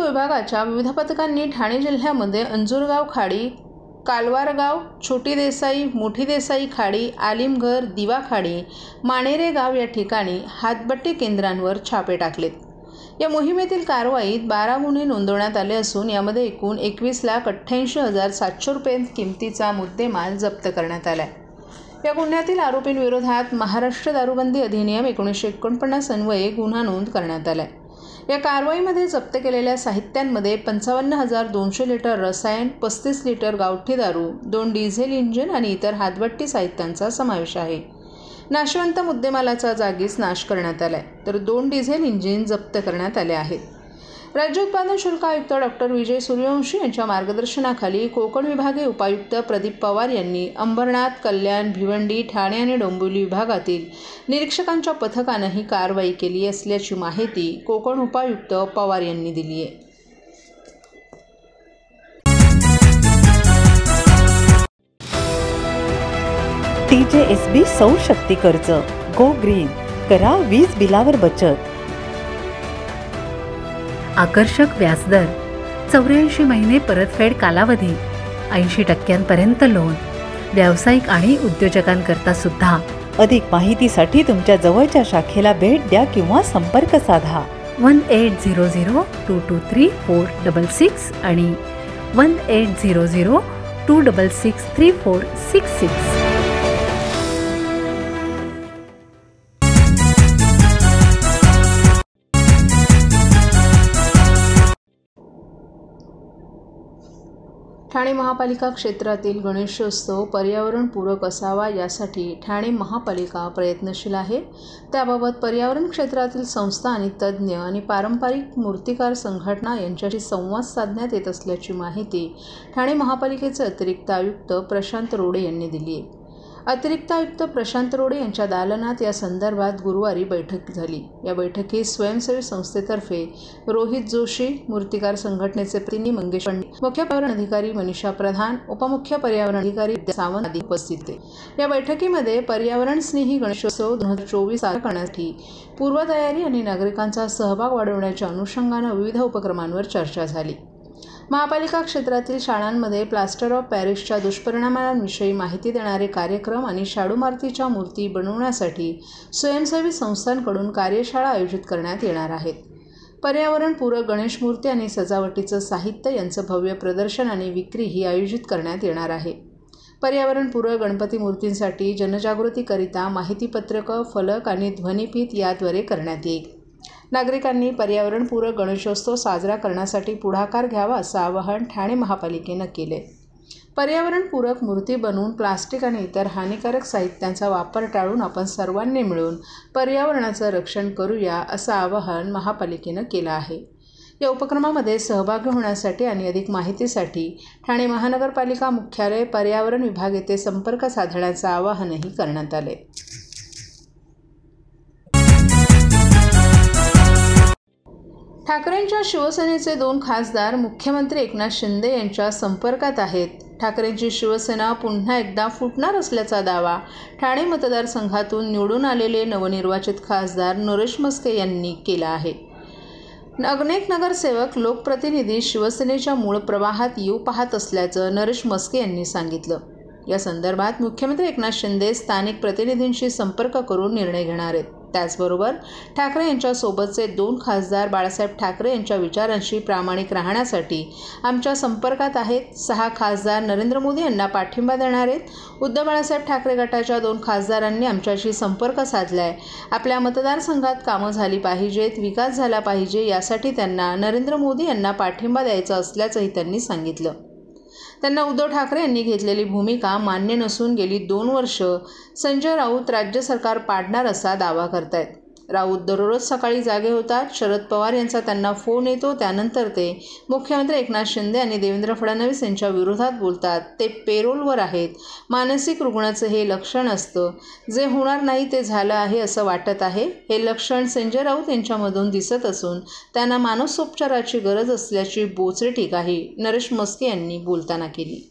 विभागाच्या विविध पथकांनी ठाणे जिल्ह्यामध्ये अंजुरगाव खाडी, कालवारगाव, छोटी देसाई, मोठी देसाई खाडी, आलिमघर, दिवा खाडी, माणेरे गाव या ठिकाणी हातभट्टी केंद्रांवर छापे टाकलेत। या मोहिमेतील कारवाईत 12 गुन्हे नोंदवण्यात आले असून यामध्ये एकूण 21,88,700 रुपये किमतीचा मुद्देमाल जप्त करण्यात आला आहे। या गुन्ह्यातील आरोपींविरोधात महाराष्ट्र दारूबंदी अधिनियम 1949 अन्वये गुन्हा नोंद करण्यात आला आहे। या कारवाईमध्ये जप्त केलेल्या साहित्यांमध्ये 55,200 लिटर रसायन, 35 लिटर गावठी दारू, 2 डिझेल इंजिन आणि इतर हातभट्टी साहित्यांचा समावेश आहे। नाशवंत मुद्देमालाचा जागीच नाश करण्यात आला आहे, तर 2 डिझेल इंजिन जप्त करण्यात आले आहेत। राज्य उत्पादन शुल्क आयुक्त डॉक्टर विजय सूर्यवंशी यांच्या मार्गदर्शनाखाली कोकण विभागीय उपायुक्त प्रदीप पवार यांनी अंबरनाथ, कल्याण, भिवंडी, ठाणे आणि डोंबिवली विभागातील निरीक्षकांच्या पथकानं ही कारवाई केली असल्याची माहिती कोकण उपायुक्त पवार यांनी दिली आहे। TJSB सौर शक्ती कर्ज, गो ग्रीन, करा वीज बिलावर बचत। आकर्षक व्याजदर, 84 महिने परतफेड कालावधी, 80% लोन, व्यावसायिक आणि उद्योजकांकरता सुद्धा। अधिक माहितीसाठी तुमच्या जवळच्या शाखेला भेट द्या किंवा संपर्क साधा 1800-223-466 आणि 1800-266-3466। ठाणे महापालिका क्षेत्रातील गणेशोत्सव पर्यावरणपूरक असावा यासाठी ठाणे महापालिका प्रयत्नशील आहे। त्याबाबत पर्यावरण क्षेत्रातील संस्था आणि तज्ज्ञ आणि पारंपरिक मूर्तिकार संघटना यांच्याशी संवाद साधण्यात येत असल्याची माहिती ठाणे महापालिकेचे अतिरिक्त आयुक्त प्रशांत रोडे यांनी दिली आहे। अतिरिक्त आयुक्त प्रशांत रोडे यांच्या दालनात या संदर्भात गुरुवारी बैठक झाली। या बैठकीत स्वयंसेवी संस्थेतर्फे रोहित जोशी, मूर्तिकार संघटनेचे प्रतिनिधी मंगेश पंडित, मुख्य पर्यावरण अधिकारी मनीषा प्रधान, उपमुख्य पर्यावरण अधिकारी विद्या सावंत आदी उपस्थित होते। या बैठकीमध्ये पर्यावरण स्नेही गणेशोत्सव 2024 साजरा करण्यासाठी पूर्वतयारी आणि नागरिकांचा सहभाग वाढवण्याच्या अनुषंगाने विविध उपक्रमांवर चर्चा झाली। महापालिका क्षेत्रातील शाळांमध्ये प्लास्टर ऑफ पॅरिसच्या दुष्परिणामांविषयी माहिती देणारे कार्यक्रम आणि शाडू मातीच्या मूर्ती बनवण्यासाठी स्वयंसेवी संस्थांकडून कार्यशाळा आयोजित करण्यात येणार आहेत। पर्यावरणपूरक गणेश मूर्ती आणि सजावटीचं साहित्य यांचं भव्य प्रदर्शन आणि विक्रीही आयोजित करण्यात येणार आहे। पर्यावरणपूरक गणपती मूर्तींसाठी जनजागृतीकरिता माहितीपत्रकं, फलक आणि ध्वनिफीत याद्वारे करण्यात येईल। नागरिकांनी पर्यावरणपूरक गणेशोत्सव साजरा करण्यासाठी पुढाकार घ्यावा असं आवाहन ठाणे महापालिकेनं केले। पर्यावरणपूरक मूर्ती बनवून प्लास्टिक आणि इतर हानिकारक साहित्यांचा वापर टाळून आपण सर्वांनी मिळून पर्यावरणाचं रक्षण करूया असं आवाहन महापालिकेनं केलं आहे। या उपक्रमामध्ये सहभागी होण्यासाठी आणि अधिक माहितीसाठी ठाणे महानगरपालिका मुख्यालय पर्यावरण विभाग येथे संपर्क साधण्याचं आवाहनही करण्यात आले। ठाकरेंच्या शिवसेनेचे 2 खासदार मुख्यमंत्री एकनाथ शिंदे यांच्या संपर्कात आहेत। ठाकरेंची शिवसेना पुन्हा एकदा फुटणार असल्याचा दावा ठाणे मतदारसंघातून निवडून आलेले नवनिर्वाचित खासदार नरेश म्हस्के यांनी केला आहे। अनेक नगरसेवक, लोकप्रतिनिधी शिवसेनेच्या मूळ प्रवाहात येऊ पाहत असल्याचं नरेश म्हस्के यांनी सांगितलं। या संदर्भात मुख्यमंत्री एकनाथ शिंदे स्थानिक प्रतिनिधींशी संपर्क करून निर्णय घेणार आहेत। त्याचबरोबर ठाकरे यांच्यासोबतचे 2 खासदार बाळासाहेब ठाकरे यांच्या विचारांशी प्रामाणिक राहण्यासाठी आमच्या संपर्कात आहेत। 6 खासदार नरेंद्र मोदी यांना पाठिंबा देणार आहेत। उद्धव बाळासाहेब ठाकरे गटाच्या 2 खासदारांनी आमच्याशी संपर्क साधलाय। आपल्या मतदारसंघात कामं झाली पाहिजेत, विकास झाला पाहिजे यासाठी त्यांना नरेंद्र मोदी यांना पाठिंबा द्यायचा असल्याचंही त्यांनी सांगितलं। त्यांना उद्धव ठाकरे यांनी घेतलेली भूमिका मान्य नसून गेली 2 वर्ष संजय राऊत राज्य सरकार पाडणार असा दावा करतायत। राऊत दररोज सकाळी जागे होतात। शरद पवार यांचा त्यांना फोन येतो, त्यानंतर ते मुख्यमंत्री एकनाथ शिंदे आणि देवेंद्र फडणवीस यांच्या विरोधात बोलतात। ते पेरोलवर आहेत। मानसिक रुग्णाचं हे लक्षण असतं। जे होणार नाही ते झालं आहे असं वाटत आहे। हे लक्षण संजय राऊत यांच्यामधून दिसत असून त्यांना मानसोपचाराची गरज असल्याची बोचरी टीकाही नरेश म्हस्के यांनी बोलताना केली।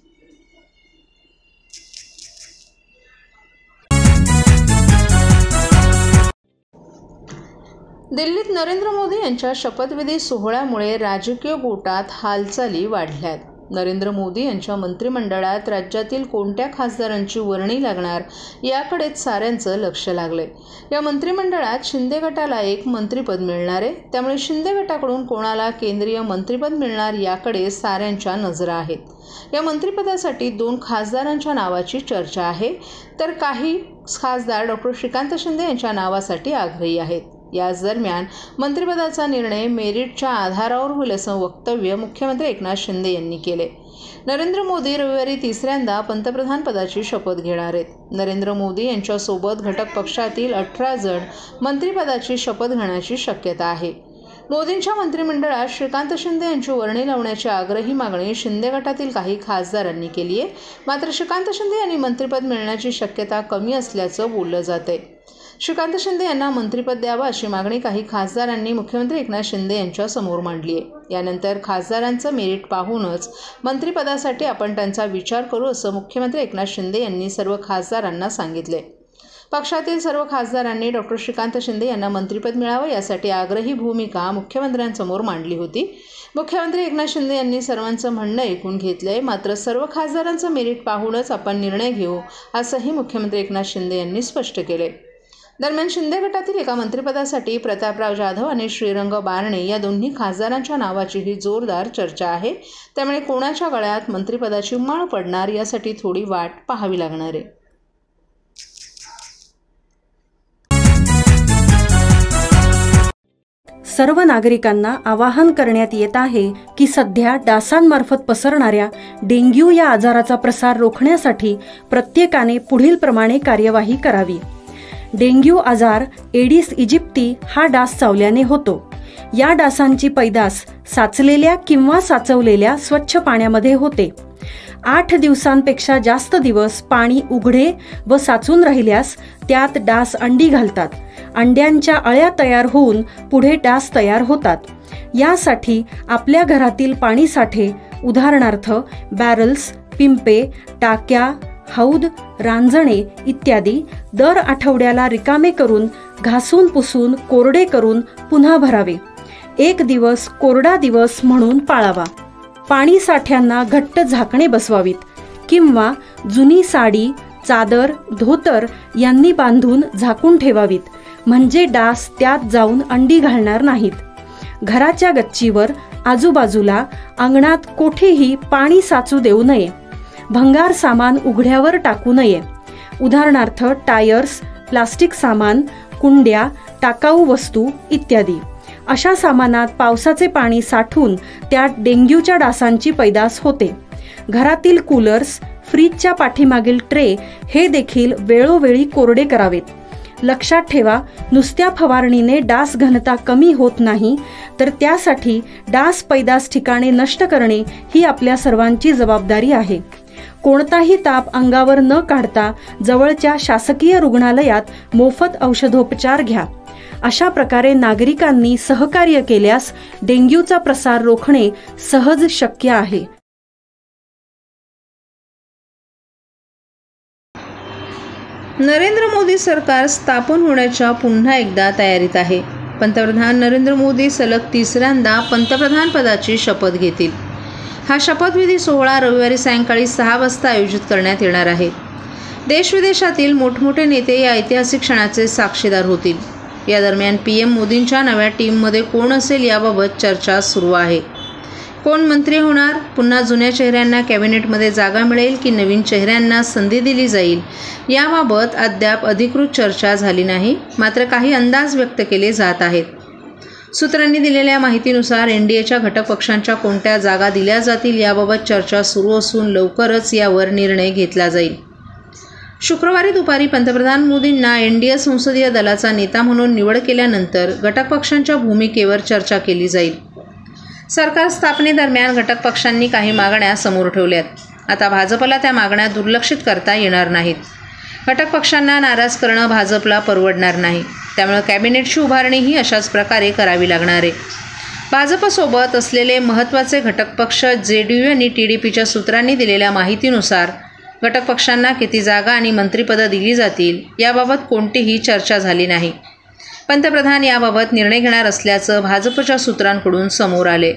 दिल्लीत नरेंद्र मोदी यांच्या शपथविधी सोहळ्यामुळे राजकीय गोटात हालचाली वाढल्यात. नरेंद्र मोदी यांच्या मंत्रिमंडळात राज्यातील कोणत्या खासदारांची वर्णी लागणार याकडेच साऱ्यांचं लक्ष लागलंय. या मंत्रिमंडळात शिंदे गटाला एक मंत्रिपद मिळणार आहे, त्यामुळे शिंदे गटाकडून कोणाला केंद्रीय मंत्रिपद मिळणार याकडे साऱ्यांच्या नजरा आहेत. या मंत्रिपदासाठी 2 खासदारांच्या नावाची चर्चा आहे, तर काही खासदार डॉक्टर श्रीकांत शिंदे यांच्या नावासाठी आग्रही आहेत. याच दरम्यान मंत्रिपदाचा निर्णय मेरिटच्या आधारावर होईल असं वक्तव्य मुख्यमंत्री एकनाथ शिंदे यांनी केले. नरेंद्र मोदी रविवारी 3ऱ्यांदा पंतप्रधानपदाची शपथ घेणार आहेत. नरेंद्र मोदी यांच्यासोबत घटक पक्षातील 18 जण मंत्रिपदाची शपथ घेण्याची शक्यता आहे. मोदींच्या मंत्रिमंडळात श्रीकांत शिंदे यांची वर्णी लावण्याची आग्रही मागणी शिंदे गटातील काही खासदारांनी केली आहे. मात्र श्रीकांत शिंदे यांनी मंत्रिपद मिळण्याची शक्यता कमी असल्याचं बोललं जातंय. श्रीकांत शिंदे यांना मंत्रिपद द्यावं अशी मागणी काही खासदारांनी मुख्यमंत्री एकनाथ शिंदे यांच्या समोर मांडली आहे. यानंतर खासदारांचं मेरिट पाहूनच मंत्रिपदासाठी आपण त्यांचा विचार करू असं मुख्यमंत्री एकनाथ शिंदे यांनी सर्व खासदारांना सांगितले. पक्षातील सर्व खासदारांनी डॉक्टर श्रीकांत शिंदे यांना मंत्रिपद मिळावं यासाठी आग्रही भूमिका मुख्यमंत्र्यांसमोर मांडली होती. मुख्यमंत्री एकनाथ शिंदे यांनी सर्वांचं म्हणणं ऐकून घेतलंय. मात्र सर्व खासदारांचं मेरिट पाहूनच आपण निर्णय घेऊ असंही मुख्यमंत्री एकनाथ शिंदे यांनी स्पष्ट केले. दरम्यान शिंदे गटातील एका मंत्रिपदासाठी प्रतापराव जाधव आणि श्रीरंग बारणे या दोन्ही खासदारांच्या नावाचीही जोरदार चर्चा आहे. त्यामुळे कोणाच्या गळ्यात मंत्रिपदाची माळ पडणार यासाठी थोडी वाट पाहावी लागणार आहे. सर्व नागरिकांना आवाहन करण्यात येत आहे की सध्या डासांमार्फत पसरणाऱ्या डेंग्यू या आजाराचा प्रसार रोखण्यासाठी प्रत्येकाने पुढील प्रमाणे कार्यवाही करावी. डेंग्यू आजार एडिस इजिप्ती हा डास चावल्याने होतो. या डासांची पैदास साचलेल्या किंवा साचवलेल्या स्वच्छ पाण्यामध्ये होते. 8 दिवसांपेक्षा जास्त दिवस पाणी उघडे व साचून राहिल्यास त्यात डास अंडी घालतात. अंड्यांच्या अळ्या तयार होऊन पुढे डास तयार होतात. यासाठी आपल्या घरातील पाणी साठे उदाहरणार्थ बॅरल्स, पिंपे, टाक्या, हौद, रांजणे इत्यादी दर आठवड्याला रिकामे करून घासून पुसून कोरडे करून पुन्हा भरावे. 1 दिवस कोरडा दिवस म्हणून पाळावा. पाणी साठ्यांना घट्ट झाकणे बसवावीत किंवा जुनी साडी, चादर, धोतर यांनी बांधून झाकून ठेवावीत, म्हणजे डास त्यात जाऊन अंडी घालणार नाहीत. घराच्या गच्चीवर, आजूबाजूला, अंगणात कोठेही पाणी साचू देऊ नये. भंगार सामान उघड्यावर टाकू नये. उदाहरणार्थ टायर्स, प्लास्टिक सामान, कुंड्या, टाकाऊ वस्तू इत्यादी. अशा सामानात पावसाचे पाणी साठून त्यात डेंग्यूच्या डासांची पैदास होते. घरातील कूलर्स, फ्रीजच्या पाठीमागील ट्रे हे देखील वेळोवेळी कोरडे करावेत. लक्षात ठेवा, नुसत्या फवारणीने डास घनता कमी होत नाही, तर त्यासाठी डास पैदास ठिकाणे नष्ट करणे ही आपल्या सर्वांची जबाबदारी आहे. कोणताही ताप अंगावर न काढता जवळच्या शासकीय रुग्णालयात मोफत औषधोपचार घ्या. अशा प्रकारे नागरिकांनी सहकार्य केल्यास डेंग्यूचा प्रसार रोखणे सहज शक्य आहे. नरेंद्र मोदी सरकार स्थापन होण्याच्या पुन्हा एकदा तयारीत आहे. पंतप्रधान नरेंद्र मोदी सलग 3ऱ्यांदा पंतप्रधानपदाची शपथ घेतील. हा शपथविधी सोहळा रविवारी सायंकाळी 6 वाजता आयोजित करण्यात येणार आहे. देशविदेशातील मोठमोठे नेते या ऐतिहासिक क्षणाचे साक्षीदार होतील. या दरम्यान PM मोदींच्या नव्या टीममध्ये कोण असेल याबाबत चर्चा सुरू आहे. कोण मंत्री होणार? पुन्हा जुन्या चेहऱ्यांना कॅबिनेटमध्ये जागा मिळेल की नवीन चेहऱ्यांना संधी दिली जाईल याबाबत अद्याप अधिकृत चर्चा झाली नाही. मात्र काही अंदाज व्यक्त केले जात आहेत. सूत्रांनी दिलेल्या माहितीनुसार NDAच्या घटक पक्षांच्या कोणत्या जागा दिल्या जातील याबाबत चर्चा सुरू असून लवकरच यावर निर्णय घेतला जाईल. शुक्रवारी दुपारी पंतप्रधान मोदींना NDA संसदीय दलाचा नेता म्हणून निवड केल्यानंतर घटक पक्षांच्या भूमिकेवर चर्चा केली जाईल. सरकार स्थापनेदरम्यान घटक पक्षांनी काही मागण्या समोर ठेवल्यात. आता भाजपला त्या मागण्या दुर्लक्षित करता येणार नाहीत. घटक पक्षांना नाराज करणं भाजपला परवडणार नाही. त्यामुळे कॅबिनेटची उभारणीही अशाच प्रकारे करावी लागणार आहे. भाजपसोबत असलेले महत्त्वाचे घटक पक्ष JDU आणि TDPच्या सूत्रांनी दिलेल्या माहितीनुसार घटक पक्षांना किती जागा आणि मंत्रिपदं दिली जातील याबाबत कोणतीही चर्चा झाली नाही. पंतप्रधान याबाबत निर्णय घेणार असल्याचं भाजपच्या सूत्रांकडून समोर आले।